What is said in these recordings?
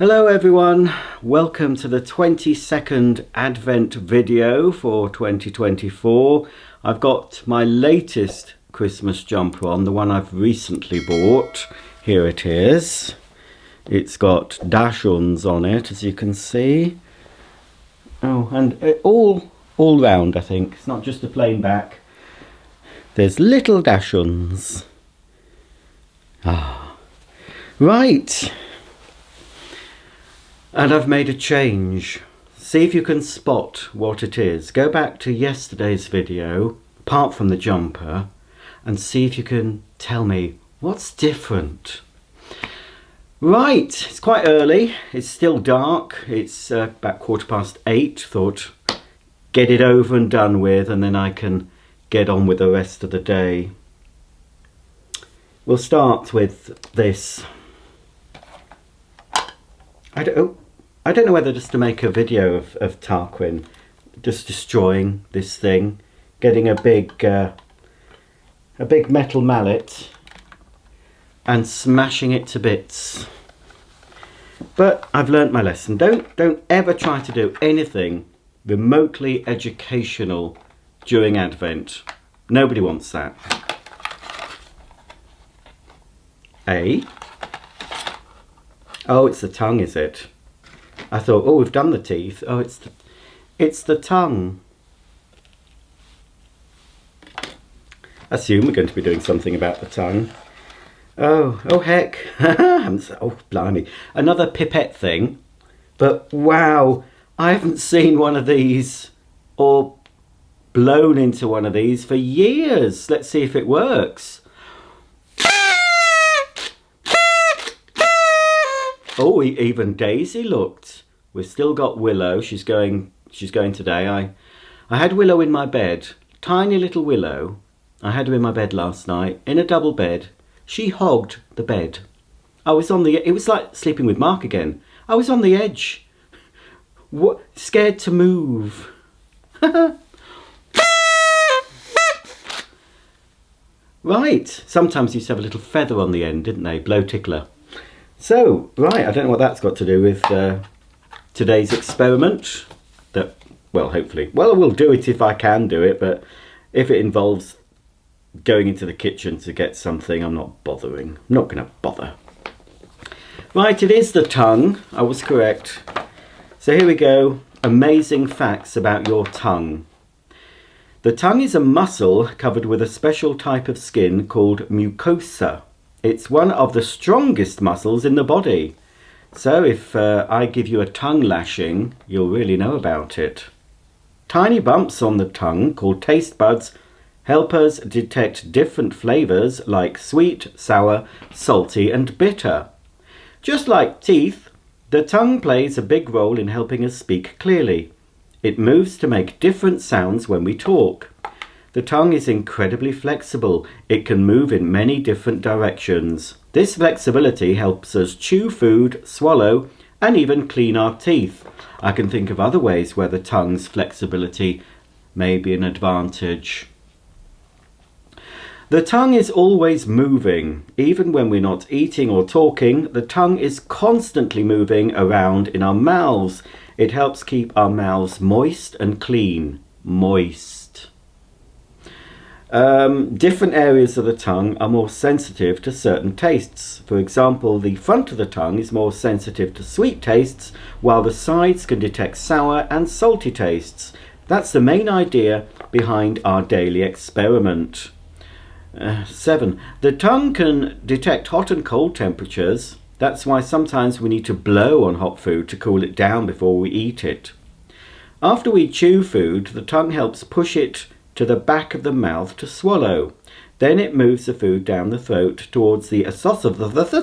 Hello everyone, welcome to the 22nd Advent video for 2024. I've got my latest Christmas jumper on, the one I've recently bought. Here it is. It's got dash-ons on it, as you can see. Oh, and all round, I think. It's not just a plain back. There's little dash-ons. Right. And I've made a change. See if you can spot what it is. Go back to yesterday's video, apart from the jumper, and see if you can tell me what's different. Right, it's quite early. It's still dark. It's about 8:15. Thought, get it over and done with, and then I can get on with the rest of the day. We'll start with this. I don't know whether just to make a video of Tarquin just destroying this thing, getting a big metal mallet and smashing it to bits. But I've learnt my lesson. Don't ever try to do anything remotely educational during Advent. Nobody wants that. Oh, it's the tongue, is it? I thought, oh, we've done the teeth. Oh, it's the tongue. I assume we're going to be doing something about the tongue. Oh heck. Oh, blimey. Another pipette thing. But wow, I haven't seen one of these or blown into one of these for years. Let's see if it works. Oh, even Daisy looked. We've still got Willow. She's going today. I had Willow in my bed. Tiny little Willow. I had her in my bed last night in a double bed. She hogged the bed. It was like sleeping with Mark again. I was on the edge. Scared to move. Right. Sometimes used to have a little feather on the end, didn't they? Blow tickler. So, right, I don't know what that's got to do with today's experiment. Hopefully. Well, we'll do it if I can do it, but if it involves going into the kitchen to get something, I'm not bothering. I'm not going to bother. Right, it is the tongue. I was correct. So here we go. Amazing facts about your tongue. The tongue is a muscle covered with a special type of skin called mucosa. It's one of the strongest muscles in the body. So if I give you a tongue lashing, you'll really know about it. Tiny bumps on the tongue, called taste buds, help us detect different flavours like sweet, sour, salty and bitter. Just like teeth, the tongue plays a big role in helping us speak clearly. It moves to make different sounds when we talk. The tongue is incredibly flexible. It can move in many different directions. This flexibility helps us chew food, swallow, and even clean our teeth. I can think of other ways where the tongue's flexibility may be an advantage. The tongue is always moving. Even when we're not eating or talking, the tongue is constantly moving around in our mouths. It helps keep our mouths moist and clean. Moist. Different areas of the tongue are more sensitive to certain tastes. For example, the front of the tongue is more sensitive to sweet tastes, while the sides can detect sour and salty tastes. That's the main idea behind our daily experiment. 7. The tongue can detect hot and cold temperatures. That's why sometimes we need to blow on hot food to cool it down before we eat it. After we chew food, the tongue helps push it to the back of the mouth to swallow. Then it moves the food down the throat towards the esophagus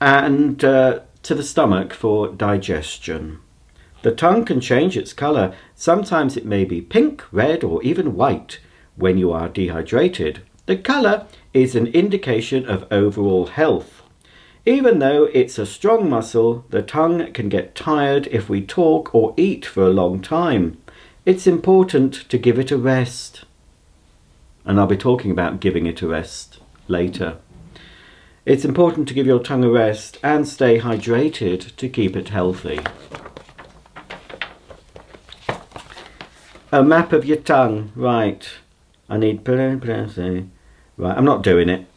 and to the stomach for digestion. The tongue can change its colour. Sometimes it may be pink, red or even white when you are dehydrated. The colour is an indication of overall health. Even though it's a strong muscle, the tongue can get tired if we talk or eat for a long time. It's important to give it a rest. And I'll be talking about giving it a rest later. It's important to give your tongue a rest and stay hydrated to keep it healthy. A map of your tongue, right. I need... Right, I'm not doing it.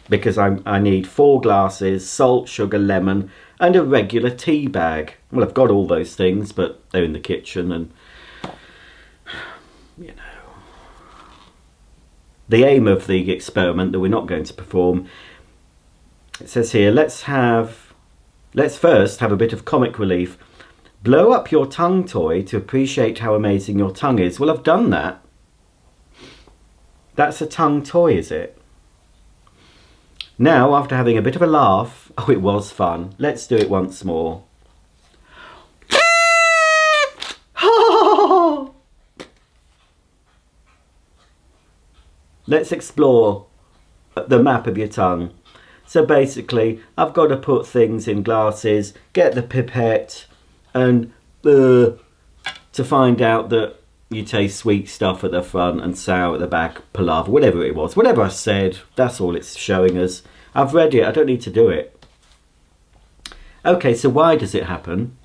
Because I need 4 glasses, salt, sugar, lemon, and a regular tea bag. Well, I've got all those things, but they're in the kitchen and, you know. The aim of the experiment that we're not going to perform, it says here, let's first have a bit of comic relief. Blow up your tongue toy to appreciate how amazing your tongue is. Well, I've done that. That's a tongue toy, is it? Now, after having a bit of a laugh, oh, it was fun. Let's do it once more. Let's explore the map of your tongue. So basically, I've got to put things in glasses, get the pipette, and to find out that you taste sweet stuff at the front and sour at the back, palaver, whatever it was. Whatever I said, that's all it's showing us. I've read it, I don't need to do it. Okay, so why does it happen?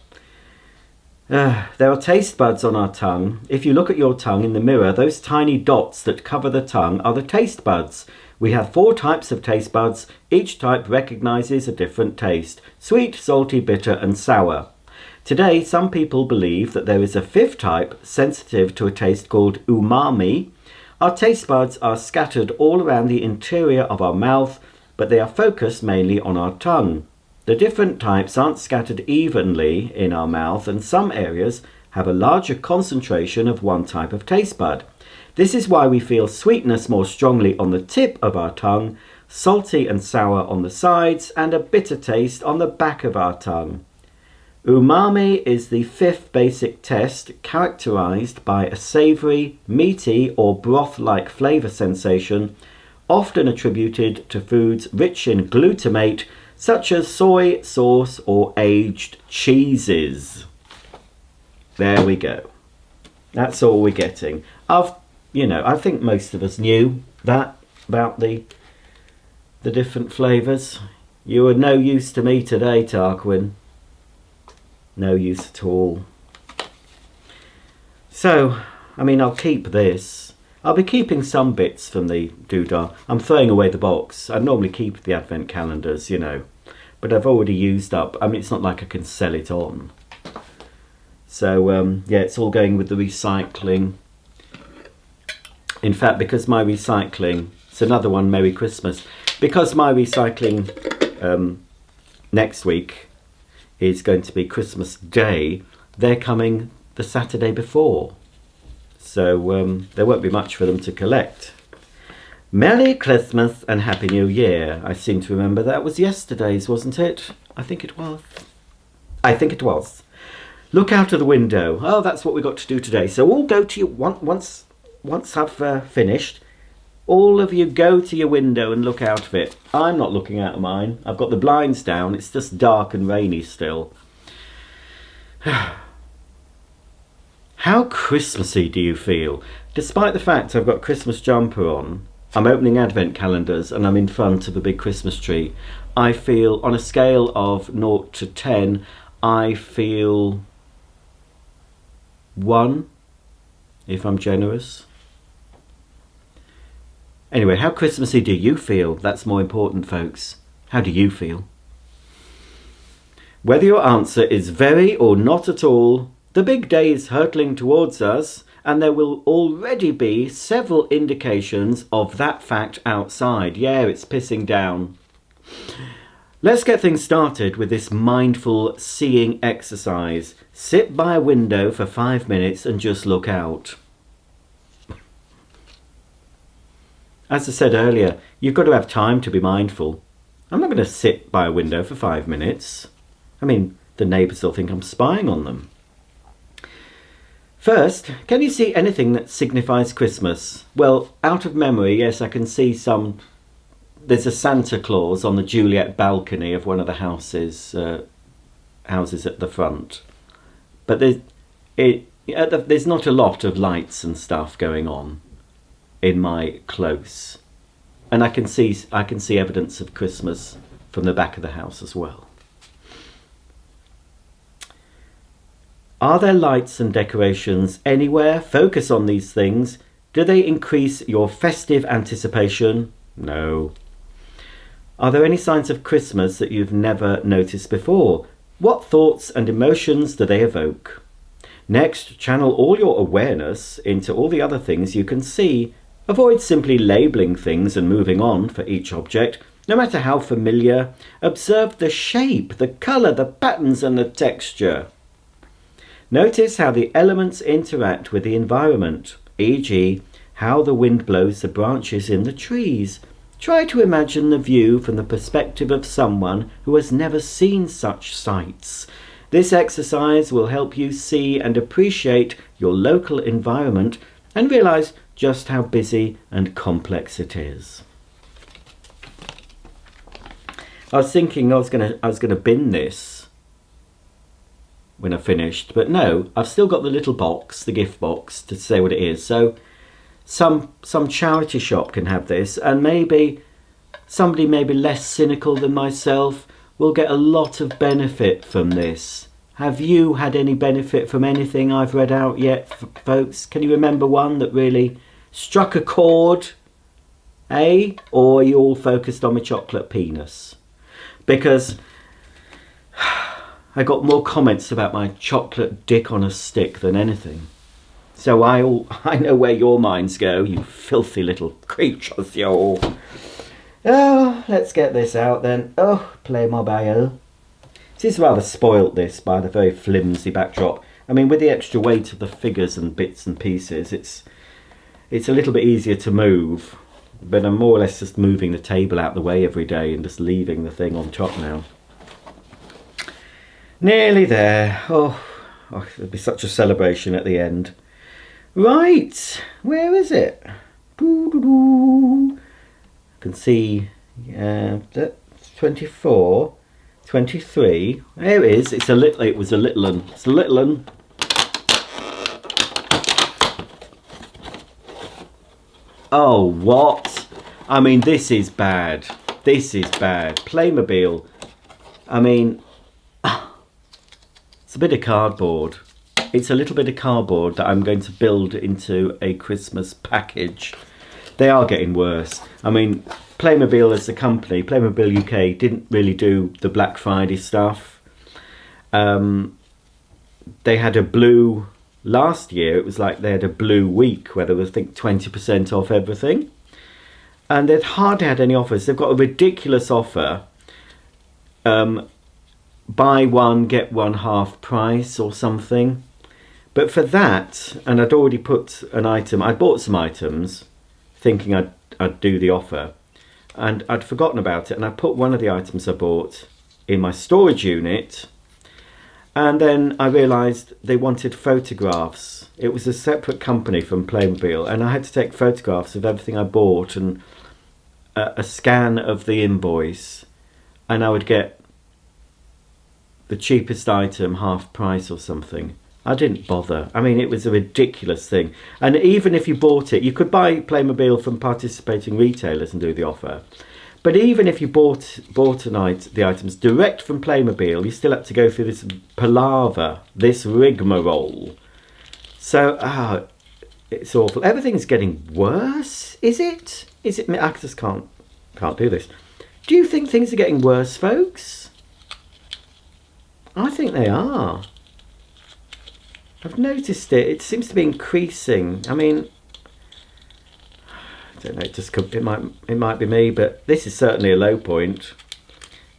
There are taste buds on our tongue. If you look at your tongue in the mirror, those tiny dots that cover the tongue are the taste buds. We have 4 types of taste buds. Each type recognises a different taste: sweet, salty, bitter and sour. Today, some people believe that there is a 5th type, sensitive to a taste called umami. Our taste buds are scattered all around the interior of our mouth, but they are focused mainly on our tongue. The different types aren't scattered evenly in our mouth, and some areas have a larger concentration of one type of taste bud. This is why we feel sweetness more strongly on the tip of our tongue, salty and sour on the sides, and a bitter taste on the back of our tongue. Umami is the 5th basic test, characterised by a savoury, meaty or broth-like flavour sensation, often attributed to foods rich in glutamate, such as soy sauce or aged cheeses. There we go. That's all we're getting. I think most of us knew that about the different flavours. You were no use to me today, Tarquin. No use at all. So, I'll keep this. I'll be keeping some bits from the doodah. I'm throwing away the box. I normally keep the advent calendars, but I've already used up. it's not like I can sell it on. So, yeah, it's all going with the recycling. In fact, because my recycling, it's another one, Merry Christmas. Because my recycling next week is going to be Christmas Day, they're coming the Saturday before. So there won't be much for them to collect. Merry Christmas and Happy New Year. I seem to remember that was yesterday's, wasn't it? I think it was. Look out of the window. Oh, that's what we got to do today. So all go to your... Once I've finished, all of you go to your window and look out of it. I'm not looking out of mine. I've got the blinds down. It's just dark and rainy still. How Christmassy do you feel? Despite the fact I've got a Christmas jumper on, I'm opening advent calendars and I'm in front of a big Christmas tree. I feel, on a scale of 0 to 10, I feel 1, if I'm generous. Anyway, how Christmassy do you feel? That's more important, folks. How do you feel? Whether your answer is very or not at all, the big day is hurtling towards us, and there will already be several indications of that fact outside. Yeah, it's pissing down. Let's get things started with this mindful seeing exercise. Sit by a window for 5 minutes and just look out. As I said earlier, you've got to have time to be mindful. I'm not going to sit by a window for 5 minutes. The neighbours will think I'm spying on them. First, can you see anything that signifies Christmas? Well, out of memory, yes, I can see some. There's a Santa Claus on the Juliet balcony of one of the houses at the front. But there's not a lot of lights and stuff going on in my close. And I can see evidence of Christmas from the back of the house as well. Are there lights and decorations anywhere? Focus on these things. Do they increase your festive anticipation? No. Are there any signs of Christmas that you've never noticed before? What thoughts and emotions do they evoke? Next, channel all your awareness into all the other things you can see. Avoid simply labelling things and moving on for each object, no matter how familiar. Observe the shape, the colour, the patterns and the texture. Notice how the elements interact with the environment, e.g. how the wind blows the branches in the trees. Try to imagine the view from the perspective of someone who has never seen such sights. This exercise will help you see and appreciate your local environment and realise just how busy and complex it is. I was thinking I was gonna bin this when I finished, but no, I've still got the little box, the gift box, to say what it is. So some charity shop can have this, and maybe somebody maybe less cynical than myself will get a lot of benefit from this. Have you had any benefit from anything I've read out yet, folks? Can you remember one that really struck a chord? Or are you all focused on my chocolate penis? Because I got more comments about my chocolate dick on a stick than anything. So I know where your minds go, you filthy little creatures, you all. Oh, let's get this out then. Oh, Playmobile. This is rather spoilt, this, by the very flimsy backdrop. I mean, with the extra weight of the figures and bits and pieces, it's a little bit easier to move. But I'm more or less just moving the table out the way every day and just leaving the thing on top now. Nearly there. Oh, it'll be such a celebration at the end. Right, where is it? I can see 24, 23. There it is. It was a little one. It's a little one. Oh, what? I mean, this is bad. This is bad. Playmobile. I mean, it's a bit of cardboard. It's a little bit of cardboard that I'm going to build into a Christmas package. They are getting worse. I mean, Playmobile as a company, Playmobile UK, didn't really do the Black Friday stuff. They had a blue, last year it was like they had a blue week where there was, I think, 20% off everything. And they've hardly had any offers. They've got a ridiculous offer. Buy one, get one half price or something. But for that, and I'd already put an item, I bought some items thinking I'd do the offer, and I'd forgotten about it, and I put one of the items I bought in my storage unit, and then I realised they wanted photographs. It was a separate company from Playmobile, and I had to take photographs of everything I bought and a scan of the invoice, and I would get the cheapest item half price or something. I didn't bother. I mean, it was a ridiculous thing. And even if you bought it, you could buy Playmobile from participating retailers and do the offer. But even if you bought the items direct from Playmobile, you still had to go through this palaver, this rigmarole. So, it's awful. Everything's getting worse, is it? Is it? I just can't do this. Do you think things are getting worse, folks? I think they are. I've noticed it. It seems to be increasing. I mean, I don't know. It might be me, but this is certainly a low point.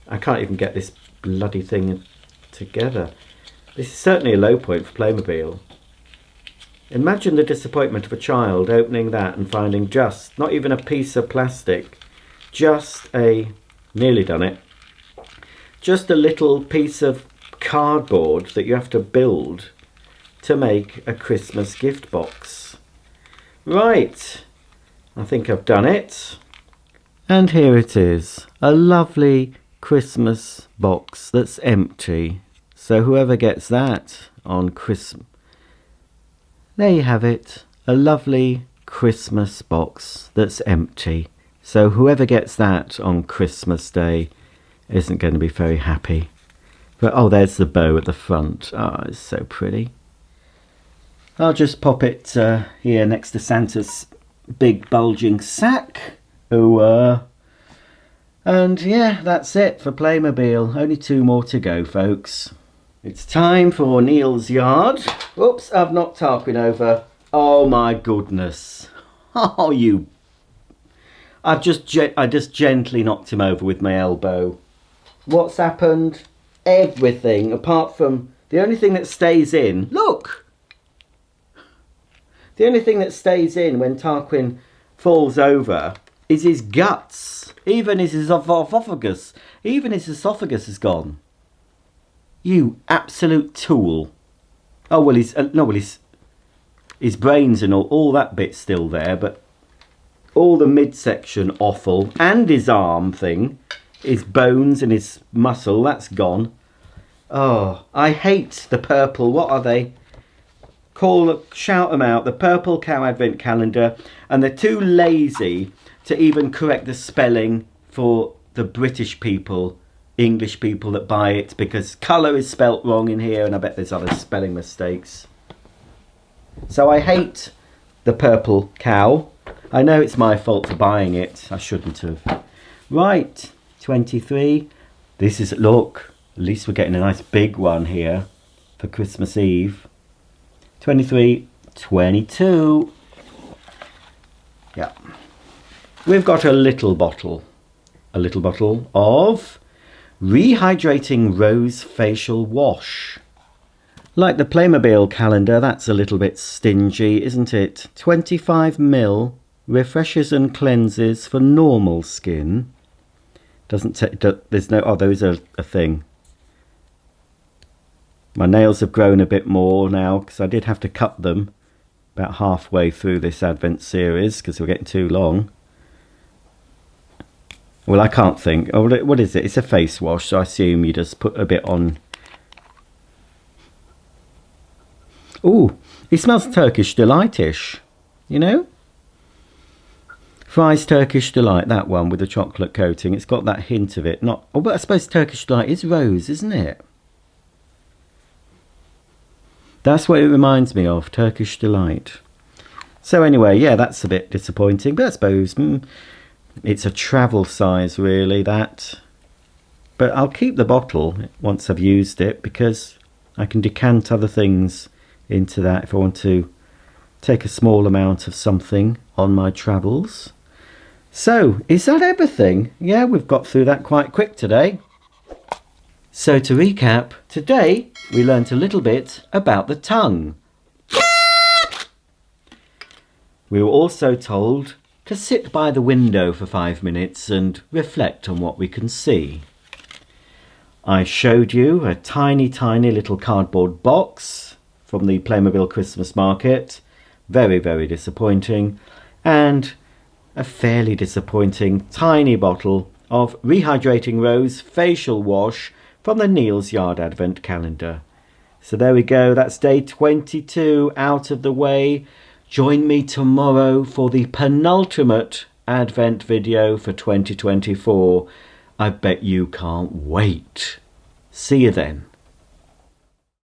I can't even get this bloody thing together. This is certainly a low point for Playmobile. Imagine the disappointment of a child opening that and finding just not even a piece of plastic, just nearly done it. Just a little piece of cardboard that you have to build to make a Christmas gift box. Right, I think I've done it. And here it is, a lovely Christmas box that's empty. So whoever gets that on Christmas, there you have it, a lovely Christmas box that's empty. So whoever gets that on Christmas Day isn't going to be very happy. But oh, there's the bow at the front. Oh, it's so pretty. I'll just pop it here next to Santa's big bulging sack. And yeah, that's it for Playmobile. Only 2 more to go, folks. It's time for Neil's yard. Oops, I've knocked Tarquin over. Oh my goodness. Oh, you... I just gently knocked him over with my elbow. What's happened? Everything, apart from the only thing that stays in. Look! The only thing that stays in when Tarquin falls over is his guts. Even his esophagus. Even his esophagus is gone. You absolute tool. Oh, well, his brains and all that bit's still there, but all the midsection offal and his arm thing, his bones and his muscle, that's gone. Oh, I hate the purple. What are they? Shout them out. The Purple Cow Advent Calendar. And they're too lazy to even correct the spelling for the British people, English people that buy it, because colour is spelt wrong in here, and I bet there's other spelling mistakes. So I hate the Purple Cow. I know it's my fault for buying it. I shouldn't have. Right, 23. This is, look, at least we're getting a nice big one here for Christmas Eve. 23, 22. Yeah. We've got a little bottle of Rehydrating Rose Facial Wash. Like the Playmobile calendar, that's a little bit stingy, isn't it? 25ml, refreshes and cleanses for normal skin. There's no, oh, those are a thing. My nails have grown a bit more now because I did have to cut them about halfway through this Advent series because we're getting too long. Well, I can't think. Oh, what is it? It's a face wash, so I assume you just put a bit on. Ooh, it smells Turkish Delight-ish, you know? Fry's Turkish Delight, that one with the chocolate coating. It's got that hint of it. Not. Oh, but I suppose Turkish Delight is rose, isn't it? That's what it reminds me of, Turkish Delight. So anyway, yeah, that's a bit disappointing, but I suppose it's a travel size, really, that. But I'll keep the bottle once I've used it, because I can decant other things into that if I want to take a small amount of something on my travels. So, is that everything? Yeah, we've got through that quite quick today. So to recap, today we learnt a little bit about the tongue. We were also told to sit by the window for 5 minutes and reflect on what we can see. I showed you a tiny little cardboard box from the Playmobile Christmas market. Very, very disappointing. And a fairly disappointing tiny bottle of Rehydrating Rose Facial Wash from the Neil's Yard Advent Calendar. So there we go, that's day 22 out of the way. Join me tomorrow for the penultimate Advent video for 2024. I bet you can't wait. See you then.